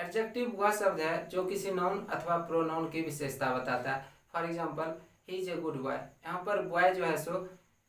Adjective वह शब्द है जो किसी नाउन अथवा प्रोनाउन की विशेषता बताता है। For example, he is a good boy. यहाँ पर बॉय जो है सो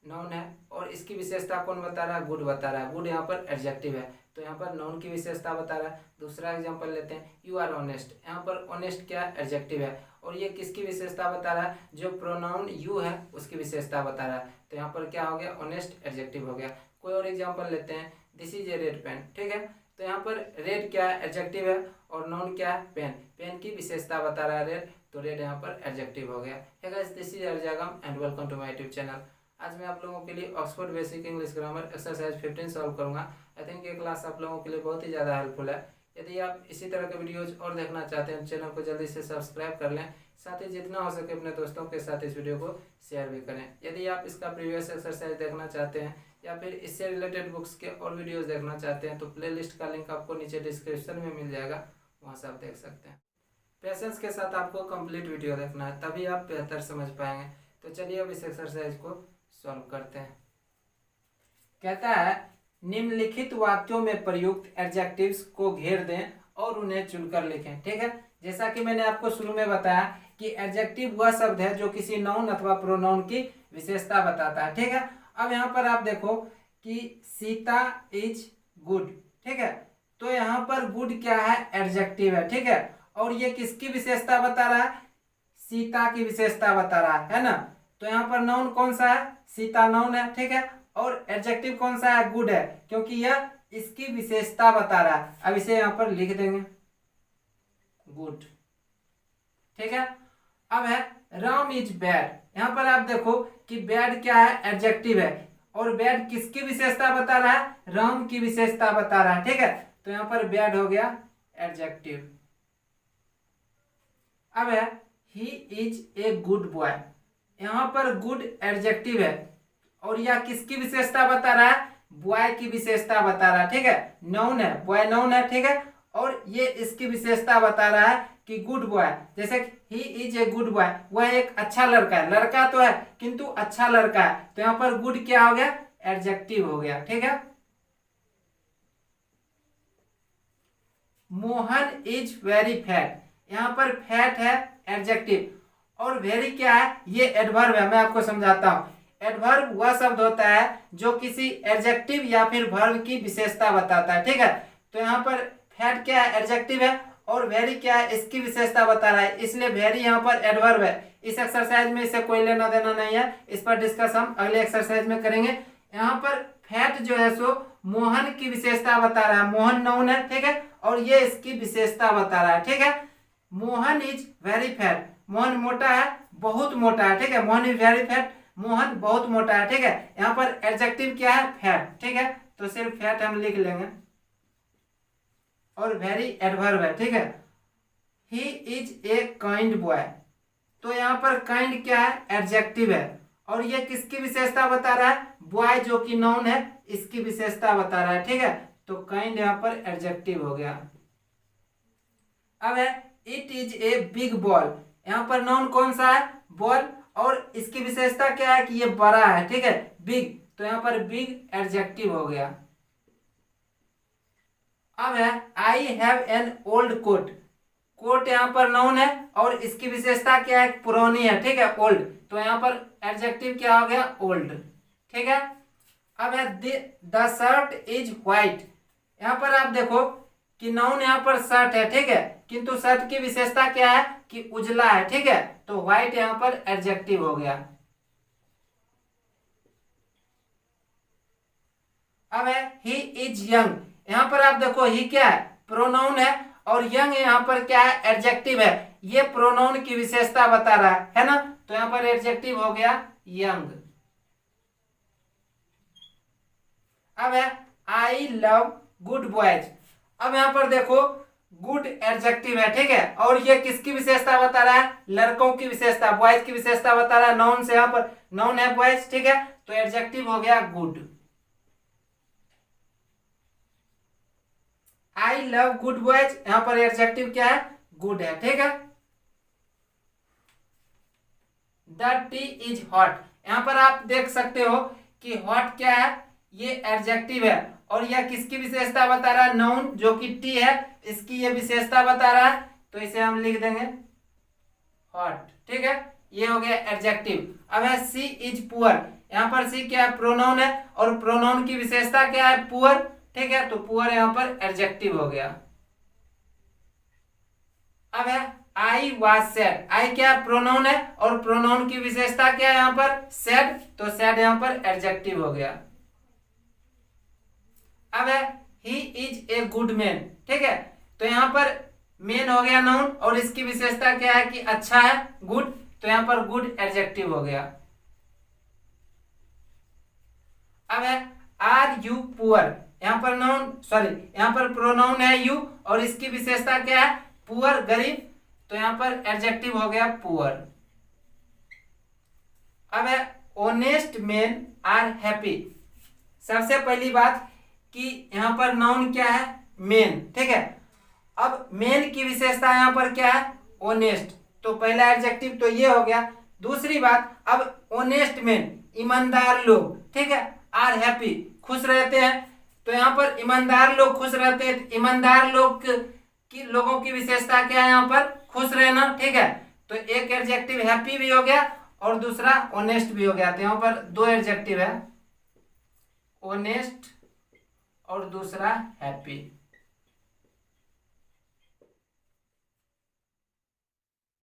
नाउन है और इसकी विशेषता कौन बता रहा है? गुड बता रहा है। गुड यहाँ पर एडजेक्टिव है, तो यहाँ पर नाउन की विशेषता बता रहा है। दूसरा एग्जाम्पल लेते हैं, यू आर ऑनेस्ट। यहाँ पर ऑनेस्ट क्या एडजेक्टिव है और ये किसकी विशेषता बता रहा है? जो प्रोनाउन यू है उसकी विशेषता बता रहा है। तो यहाँ पर क्या हो गया? ऑनेस्ट एडजेक्टिव हो गया। कोई और एग्जाम्पल लेते हैं, this is a red pen. ठीक है, तो यहाँ पर रेड क्या है? एडजेक्टिव है और नाउन क्या है? पेन। पेन की विशेषता बता रहा है रेड, तो रेड यहाँ पर एडजेक्टिव हो गया। है गाइस, दिस इज अर्जागम and welcome to my YouTube channel. आज मैं आप लोगों के लिए Oxford basic English grammar exercise 15 solve करूंगा। आई थिंक ये क्लास आप लोगों के लिए बहुत ही ज़्यादा हेल्पफुल है। यदि आप इसी तरह के वीडियोज और देखना चाहते हैं, चैनल को जल्दी से सब्सक्राइब कर लें। साथ ही जितना हो सके अपने दोस्तों के साथ इस वीडियो को शेयर भी करें। यदि आप इसका प्रीवियस एक्सरसाइज देखना चाहते हैं या फिर इससे रिलेटेड बुक्स के और वीडियोज़ देखना चाहते हैं तो प्लेलिस्ट का लिंक आपको नीचे डिस्क्रिप्शन में मिल जाएगा, वहाँ से आप देख सकते हैं। पेशेंस के साथ आपको कंप्लीट वीडियो देखना है, तभी आप बेहतर समझ पाएंगे। तो चलिए अब इस एक्सरसाइज को सॉल्व करते हैं। कहता है, निम्नलिखित वाक्यों में प्रयुक्त एडजेक्टिव्स को घेर दें और उन्हें चुनकर लिखें। ठीक है, जैसा कि मैंने आपको शुरू में बताया कि एडजेक्टिव वह शब्द है जो किसी नाउन अथवा प्रोनाउन की विशेषता बताता है। ठीक है, अब यहाँ पर आप देखो कि सीता इज गुड। ठीक है, तो यहाँ पर गुड क्या है? एडजेक्टिव है। ठीक है, और ये किसकी विशेषता बता रहा है? सीता की विशेषता बता रहा है ना। तो यहाँ पर नाउन कौन सा है? सीता नाउन है। ठीक है, और एडजेक्टिव कौन सा है? गुड है, क्योंकि यह इसकी विशेषता बता रहा है। अब इसे यहाँ पर लिख देंगे गुड। ठीक है, अब है राम इज बैड। यहाँ पर आप देखो कि बैड क्या है? एडजेक्टिव है, और बैड किसकी विशेषता बता रहा है? राम की विशेषता बता रहा है। ठीक है, तो यहाँ पर बैड हो गया एडजेक्टिव। अब है he is a good boy. यहाँ पर गुड एडजेक्टिव है और यह किसकी विशेषता बता रहा है? बॉय की विशेषता बता रहा है। ठीक है, नाउन है, बॉय नाउन है। ठीक है, और ये इसकी विशेषता बता रहा है कि गुड बॉय। जैसे he is a good boy, वह एक अच्छा लड़का है। लड़का तो है किंतु अच्छा लड़का है, तो यहाँ पर गुड क्या हो गया? एडजेक्टिव हो गया। ठीक है, मोहन इज वेरी फैट। यहाँ पर फैट है एडजेक्टिव और वेरी क्या है? ये एडवर्ब है। मैं आपको समझाता हूँ। एडवर्ब वह शब्द होता है जो किसी एडजेक्टिव या फिर वर्ब की विशेषता बताता है। ठीक है, तो यहाँ पर फैट क्या है? एडजेक्टिव है और वेरी क्या है? इसकी विशेषता बता रहा है, इसलिए वेरी यहाँ पर एडवर्ब है। इस एक्सरसाइज में इसे कोई लेना देना नहीं है, इस पर डिस्कस हम अगले एक्सरसाइज में करेंगे। यहाँ पर फैट जो है सो मोहन की विशेषता बता रहा है। मोहन नाउन है। ठीक है, और ये इसकी विशेषता बता रहा है। ठीक है, Mohan is very fat. Mohan मोटा है, बहुत मोटा है। ठीक है, Mohan is very fat, Mohan बहुत मोटा है। ठीक है, यहाँ पर एडजेक्टिव क्या है? फैट। ठीक है, तो सिर्फ फैट हम लिख लेंगे और वेरी एडवर्ब है। ठीक है, he is a kind boy. तो यहाँ पर काइंड क्या है? एडजेक्टिव है और ये किसकी विशेषता बता रहा है? बॉय जो कि नाउन है, इसकी विशेषता बता रहा है। ठीक है, तो काइंड यहाँ पर एडजेक्टिव हो गया। अब है it is a big ball. यहाँ पर नाउन कौन सा है? बॉल, और इसकी विशेषता क्या है? कि ये बड़ा है। ठीक है, बिग, तो यहाँ पर बिग एडजेक्टिव हो गया। अब है I have an old coat. Coat यहाँ पर नाउन है और इसकी विशेषता क्या है? पुरानी है। ठीक है, ओल्ड, तो यहाँ पर एडजेक्टिव क्या हो गया? ओल्ड। ठीक है, अब है द शर्ट इज व्हाइट। यहाँ पर आप देखो कि नाउन यहाँ पर शर्ट है। ठीक है, किंतु शर्ट की विशेषता क्या है? कि उजला है। ठीक है, तो व्हाइट यहाँ पर एडजेक्टिव हो गया। अब है ही इज यंग। यहाँ पर आप देखो ही क्या है? प्रोनाउन है और यंग यहाँ पर क्या है? एडजेक्टिव है। ये प्रोनाउन की विशेषता बता रहा है ना, तो यहाँ पर एडजेक्टिव हो गया यंग। अब है आई लव गुड बॉयज। अब यहाँ पर देखो गुड एडजेक्टिव है। ठीक है, और ये किसकी विशेषता बता रहा है? लड़कों की विशेषता, बॉयज की विशेषता बता रहा है। नाउन से यहाँ पर नाउन है बॉयज। ठीक है, तो एडजेक्टिव हो गया good. I love good boys, यहाँ पर एडजेक्टिव क्या है? गुड है। ठीक है, द टी इज हॉट। यहाँ पर आप देख सकते हो कि हॉट क्या है? ये एडजेक्टिव है और यह किसकी विशेषता बता रहा है, नाउन जो कि टी है इसकी ये विशेषता बता रहा है, तो इसे हम लिख देंगे हॉट। ठीक है, ये हो गया एडजेक्टिव। अब है सी इज पुअर, यहाँ पर सी क्या है, प्रोनाउन है और प्रोनाउन की विशेषता क्या है, पुअर। ठीक है, तो पुअर यहाँ पर एडजेक्टिव हो गया। अब है आई वाज सैड, आई क्या प्रोनाउन है और प्रोनाउन की विशेषता क्या है यहाँ पर, सैड, तो सैड यहाँ पर एडजेक्टिव हो गया। अब है he is a good man. ठीक है, तो यहाँ पर मैन हो गया नाउन और इसकी विशेषता क्या है कि अच्छा है, गुड, तो यहाँ पर गुड एडजेक्टिव हो गया। अब है आर यू पुअर, यहाँ पर नाउन यहाँ पर प्रोनाउन है यू और इसकी विशेषता क्या है, पुअर गरीब, तो यहाँ पर एडजेक्टिव हो गया पुअर। अब है ऑनेस्ट मैन आर हैप्पी। सबसे पहली बात कि यहाँ पर नाउन क्या है, मैन। ठीक है, अब मैन की विशेषता यहाँ पर क्या है, ऑनेस्ट, तो पहला एडजेक्टिव तो ये हो गया। दूसरी बात, अब ऑनेस्ट मैन ईमानदार लोग, ठीक है, आर हैप्पी खुश रहते हैं, तो यहाँ पर ईमानदार लोग खुश रहते हैं, ईमानदार लोगों की विशेषता क्या है यहाँ पर, खुश रहना। ठीक है, तो एक एडजेक्टिव हैप्पी भी हो गया और दूसरा ऑनेस्ट भी हो गया, तो यहाँ पर दो एडजेक्टिव है, ऑनेस्ट और दूसरा हैप्पी।